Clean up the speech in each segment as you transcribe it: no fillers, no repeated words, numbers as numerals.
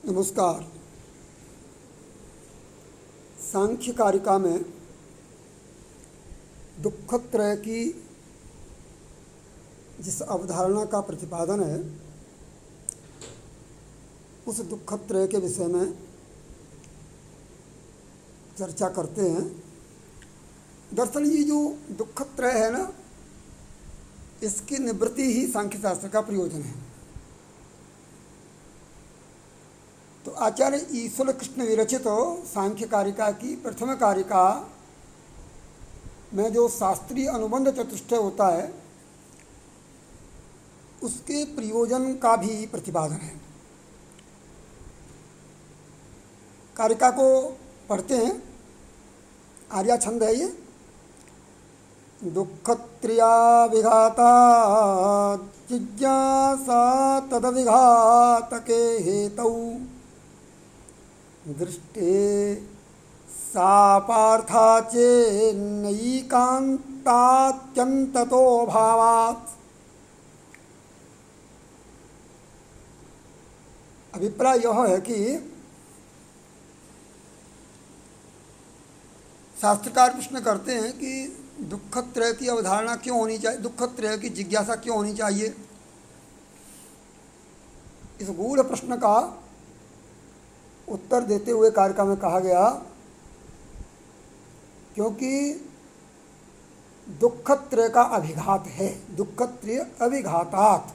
नमस्कार। सांख्य कारिका में दुःखत्रय की जिस अवधारणा का प्रतिपादन है, उस दुःखत्रय के विषय में चर्चा करते हैं। दरअसल ये जो दुःखत्रय है ना, इसकी निवृत्ति ही सांख्य शास्त्र का प्रयोजन है। तो आचार्य ईश्वर कृष्ण विरचित सांख्य कारिका की प्रथम कारिका में जो शास्त्रीय अनुबंध चतुष्टय होता है, उसके प्रयोजन का भी प्रतिपादन है। कारिका को पढ़ते हैं। आर्या छंद है ये। दुःखत्रिया विघाता जिज्ञासा तदविघातके हेतौ दृष्टे सा पार्था चेन्नैकान्तात्यन्ततो भावात्। अभिप्राय यह है कि शास्त्रकार प्रश्न करते हैं कि दुःखत्रय की अवधारणा क्यों होनी चाहिए, दुःखत्रय की जिज्ञासा क्यों होनी चाहिए। इस गूढ़ प्रश्न का उत्तर देते हुए कारिका में कहा गया, क्योंकि दुःखत्रय का अभिघात है। दुःखत्रय अभिघातात्,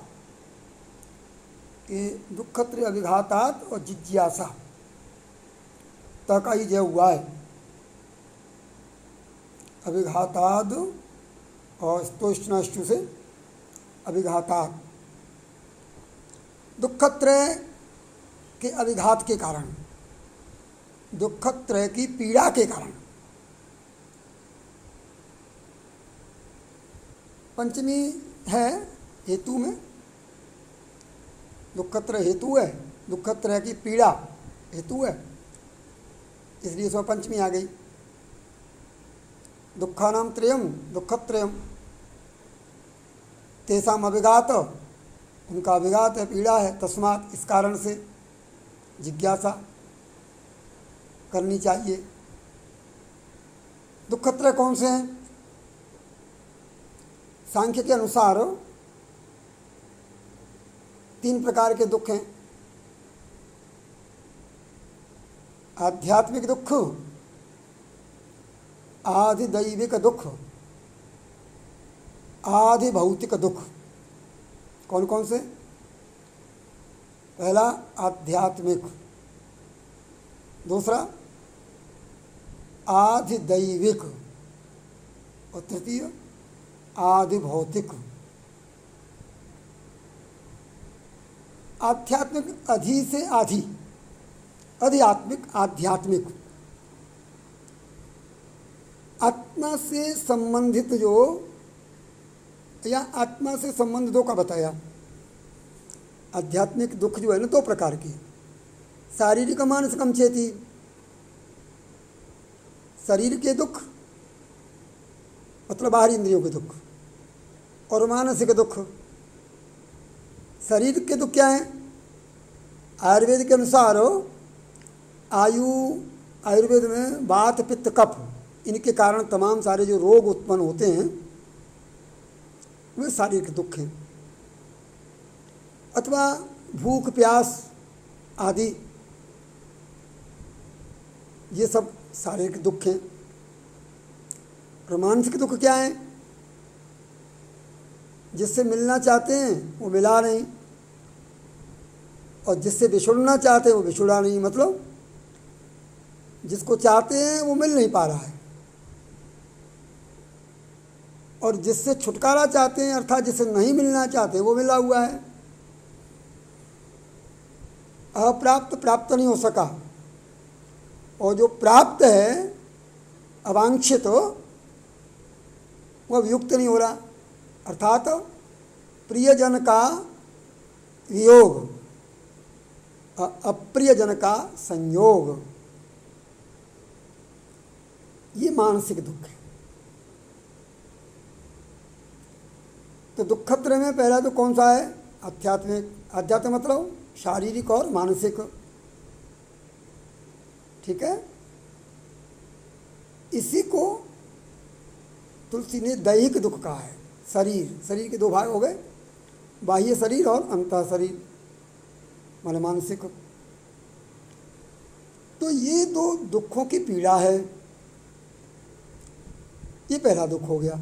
ये दुःखत्रय अभिघातात् और जिज्ञासा तक ही जय हुआ है। अभिघाताद और स्तोष्णष्टु से अभिघातात्। दुःखत्रय के अभिघात के कारण, दुःखत्रय की पीड़ा के कारण। पंचमी है हेतु में, दुःखत्रय हेतु है, दुःखत्रय की पीड़ा हेतु है, इसलिए इसमें पंचमी आ गई। दुःखानां त्रयम् दुःखत्रयम्, तेषाम् अभिघात, उनका अभिघात है, पीड़ा है। तस्मात्, इस कारण से जिज्ञासा करनी चाहिए। दुःखत्रय कौन से हैं? सांख्य के अनुसार 3 प्रकार के दुख हैं। आध्यात्मिक दुख, आधिदैविक दुख, आधिभौतिक दुख। कौन कौन से? पहला आध्यात्मिक, दूसरा आधिदैविक और तृतीय आधिभौतिक। आध्यात्मिक अधि से आधि, अधिआत्मिक, आध्यात्मिक। आत्मा से संबंधित जो, या आत्मा से संबंध दो का बताया। आध्यात्मिक दुख जो है ना, 2 प्रकार के, शारीरिक मानसिकम चेति। शरीर के दुख मतलब बाहरी इंद्रियों के दुख, और मानसिक दुख। शरीर के दुख क्या है? आयुर्वेद के अनुसार आयुर्वेद में वात पित्त कफ, इनके कारण तमाम सारे जो रोग उत्पन्न होते हैं, वे शारीरिक दुख हैं। अथवा भूख प्यास आदि, ये सब शारीरिक दुख हैं। और मानसिक दुख क्या है? जिससे मिलना चाहते हैं वो मिला नहीं, और जिससे बिछुड़ना चाहते हैं वो बिछुड़ा नहीं। मतलब जिसको चाहते हैं वो मिल नहीं पा रहा है, और जिससे छुटकारा चाहते हैं, अर्थात जिससे नहीं मिलना चाहते, वो मिला हुआ है। अप्राप्त प्राप्त नहीं हो सका, और जो प्राप्त है अवांछित, वह वियुक्त नहीं हो रहा। अर्थात प्रियजन का वियोग, अप्रियजन का संयोग, ये मानसिक दुख है। तो दुःखत्रय में पहला तो कौन सा है? आध्यात्मिक। आध्यात्म मतलब शारीरिक और मानसिक। ठीक है। इसी को तुलसी ने दैहिक दुख कहा है। शरीर के दो भाग हो गए, बाह्य शरीर और अंतः शरीर माने मानसिक। तो ये दो दुखों की पीड़ा है, ये पहला दुख हो गया।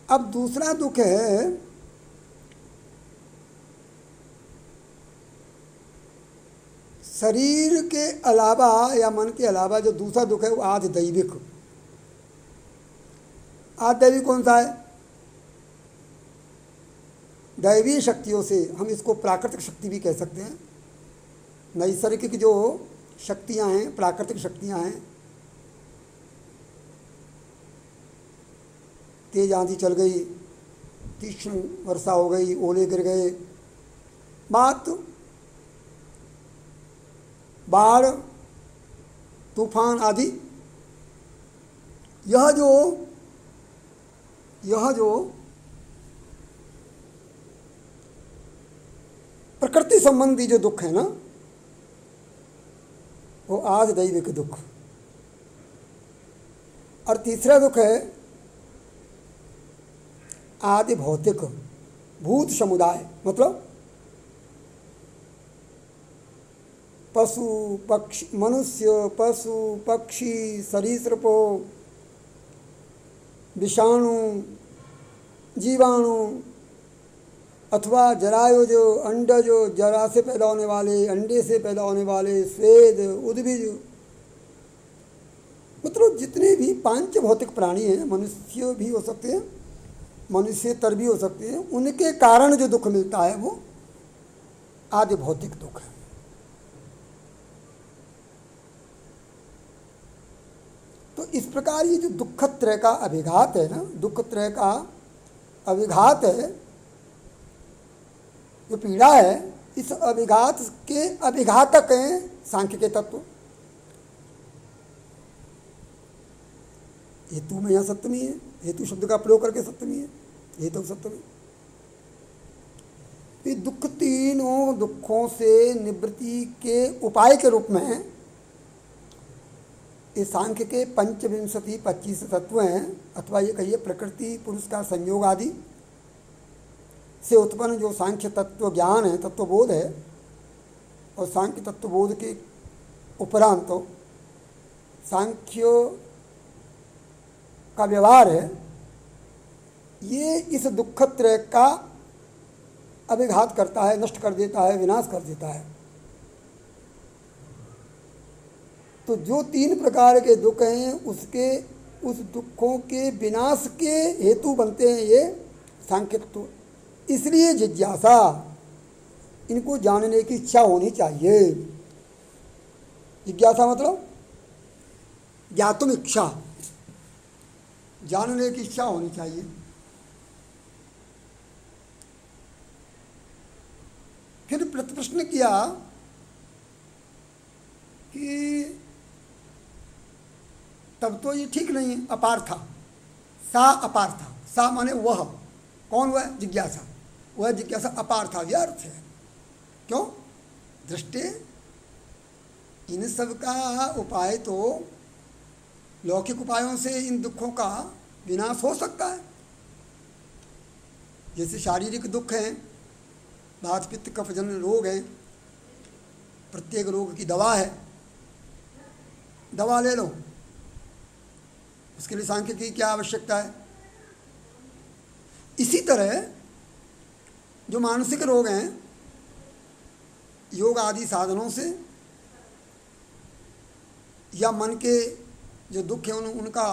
अब दूसरा दुख है शरीर के अलावा या मन के अलावा जो दूसरा दुख है वो आधि दैविक। आधि दैविक कौन सा है? दैवीय शक्तियों से, हम इसको प्राकृतिक शक्ति भी कह सकते हैं। नैसर्गिक जो शक्तियां हैं, प्राकृतिक शक्तियां हैं, तेज आंधी चल गई, तीक्ष्ण वर्षा हो गई, ओले गिर गए, बाढ़, तूफान आदि, यह जो प्रकृति संबंधी जो दुख है ना, वो आधि दैविक दुख। और तीसरा दुख है आदि भौतिक, भूत समुदाय, मतलब पशु पक्षी, मनुष्य, पशु पक्षी, सरीसृपो, विषाणु, जीवाणु, अथवा जरायुज, अंडज, जरा से पैदा होने वाले, अंडे से पैदा होने वाले, स्वेद, उद्भिज, मतलब जितने भी पांच भौतिक प्राणी हैं, मनुष्य भी हो सकते हैं, मनुष्यतर भी हो सकते हैं, उनके कारण जो दुख मिलता है वो आदि भौतिक दुख है। तो इस प्रकार ये जो दुखत्रय का अभिघात है ना, दुखत्रय का अभिघात है, जो पीड़ा है, इस अभिघात के अभिघातक हैं सांख्य के तत्व। हेतु में यहाँ सप्तमी है, हेतु शब्द का प्रयोग करके सप्तमी है, हेतु सप्तमी। ये दुख तीनों दुखों से निवृत्ति के उपाय के रूप में ये सांख्य के 25 तत्व हैं, अथवा ये कहिए प्रकृति पुरुष का संयोग आदि से उत्पन्न जो सांख्य तत्व ज्ञान है, तत्वबोध है, और सांख्य तत्वबोध के उपरांत तो सांख्य का व्यवहार है, ये इस दुखत्रय का अभिघात करता है, नष्ट कर देता है, विनाश कर देता है। तो जो तीन प्रकार के दुख हैं उस दुखों के विनाश के हेतु बनते हैं ये सांख्य तत्व। इसलिए जिज्ञासा, इनको जानने की इच्छा होनी चाहिए। जिज्ञासा मतलब ज्ञातुम इच्छा, जानने की इच्छा होनी चाहिए। फिर प्रतिप्रश्न किया कि तब तो ये ठीक नहीं है, अपार था, सा अपार था, सा माने वह, कौन वह? जिज्ञासा, वह जिज्ञासा अपार था, व्यर्थ है। क्यों? दृष्टि इन सब का उपाय तो लौकिक उपायों से इन दुखों का विनाश हो सकता है। जैसे शारीरिक दुख हैं, वात पित्त कफ जन्य रोग हैं, प्रत्येक रोग की दवा है, दवा ले लो, उसके लिए सांख्य की क्या आवश्यकता है। इसी तरह जो मानसिक रोग हैं, योग आदि साधनों से या मन के जो दुख हैं उनका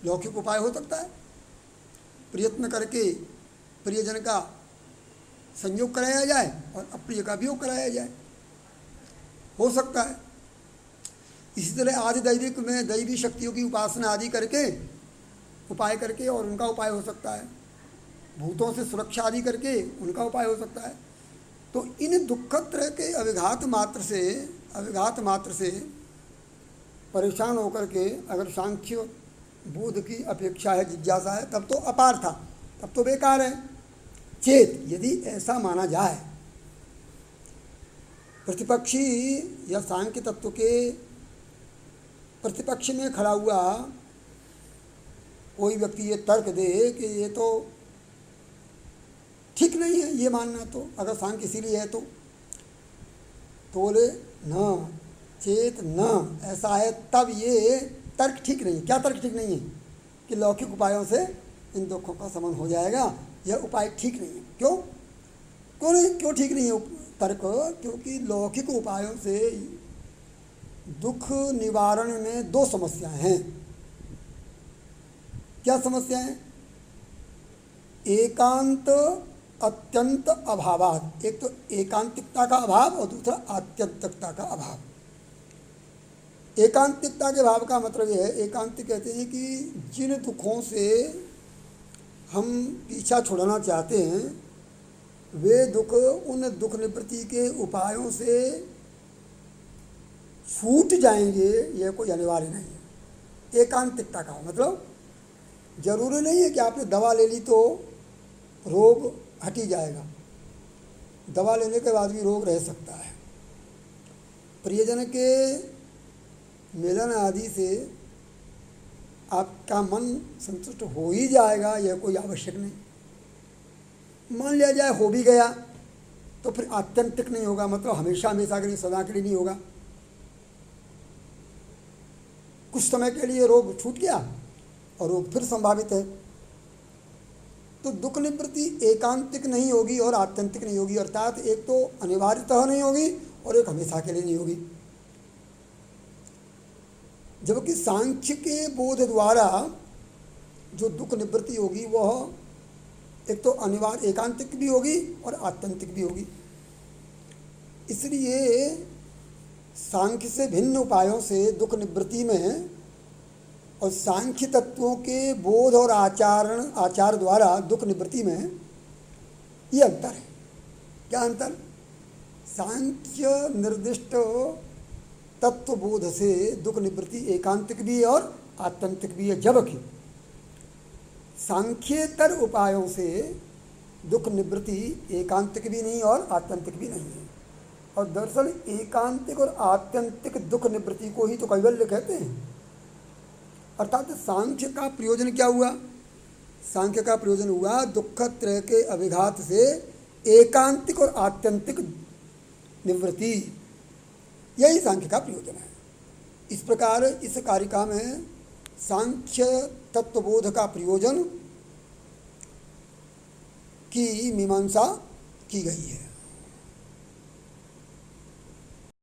लौकिक उपाय हो सकता है। प्रयत्न करके प्रियजन का संयोग कराया जाए और अप्रिय का वियोग कराया जाए, हो सकता है। इसी तरह आदि दैविक में दैवी शक्तियों की उपासना आदि करके उपाय करके और उनका उपाय हो सकता है। भूतों से सुरक्षा आदि करके उनका उपाय हो सकता है। तो इन दुखत्रय के अभिघात मात्र से परेशान होकर के अगर सांख्य बोध की अपेक्षा है, जिज्ञासा है, तब तो अपार था, तब तो बेकार है। चेत, यदि ऐसा माना जाए, प्रतिपक्षी या सांख्य तत्व के प्रतिपक्ष में खड़ा हुआ कोई व्यक्ति ये तर्क दे कि ये तो ठीक नहीं है ये मानना, तो अगर सांख्य इसीलिए है तो बोले न चेत न ऐसा है, तब ये तर्क ठीक नहीं है। क्या तर्क ठीक नहीं है? कि लौकिक उपायों से इन दुखों का शमन हो जाएगा, यह उपाय ठीक नहीं है। क्यों ठीक नहीं है तर्क? क्योंकि लौकिक उपायों से दुख निवारण में दो समस्याएं हैं। क्या समस्याएं? एकांत अत्यंत अभावात। एक तो एकांतिकता का अभाव और दूसरा आत्यंतिकता का अभाव। एकांतिकता के भाव का मतलब यह है, एकांतिक कहते हैं कि जिन दुखों से हम पीछा छुड़ाना चाहते हैं वे दुख उन दुख निवृत्ति के उपायों से छूट जाएंगे, यह कोई अनिवार्य नहीं है। एकांतिकता का मतलब जरूरी नहीं है कि आपने दवा ले ली तो रोग हट ही जाएगा, दवा लेने के बाद भी रोग रह सकता है। प्रियजन के मिलन आदि से आपका मन संतुष्ट हो ही जाएगा, यह कोई आवश्यक नहीं। मान लिया जाए हो भी गया तो फिर आत्यंतिक नहीं होगा, मतलब हमेशा हमेशा के लिए सदा के लिए नहीं होगा। कुछ समय के लिए रोग छूट गया और रोग फिर संभावित है। तो दुख निवृत्ति एकांतिक नहीं होगी और आत्यंतिक नहीं होगी, अर्थात एक तो अनिवार्यतः नहीं होगी और एक हमेशा के लिए नहीं होगी। जबकि सांख्य के बोध द्वारा जो दुख निवृत्ति होगी वह एक तो अनिवार्य एकांतिक भी होगी और आत्यंतिक भी होगी। इसलिए सांख्य से भिन्न उपायों से दुख निवृत्ति में और सांख्य तत्वों के बोध और आचार द्वारा दुख निवृत्ति में ये अंतर है। क्या अंतर? सांख्य निर्दिष्ट तत्वबोध से दुख निवृत्ति एकांतिक भी है और आत्यंतिक भी है, जबकि सांख्येतर उपायों से दुख निवृत्ति एकांतिक भी नहीं और आत्यंतिक भी नहीं है। और दरअसल एकांतिक और आत्यंतिक दुख निवृत्ति को ही तो कैवल्य कहते हैं। अर्थात सांख्य का प्रयोजन क्या हुआ? सांख्य का प्रयोजन हुआ दुख त्रय के अभिघात से एकांतिक और आत्यंतिक निवृत्ति, यही सांख्य का प्रयोजन है। इस प्रकार इस कारिका में सांख्य तत्वबोध का प्रयोजन की मीमांसा की गई है।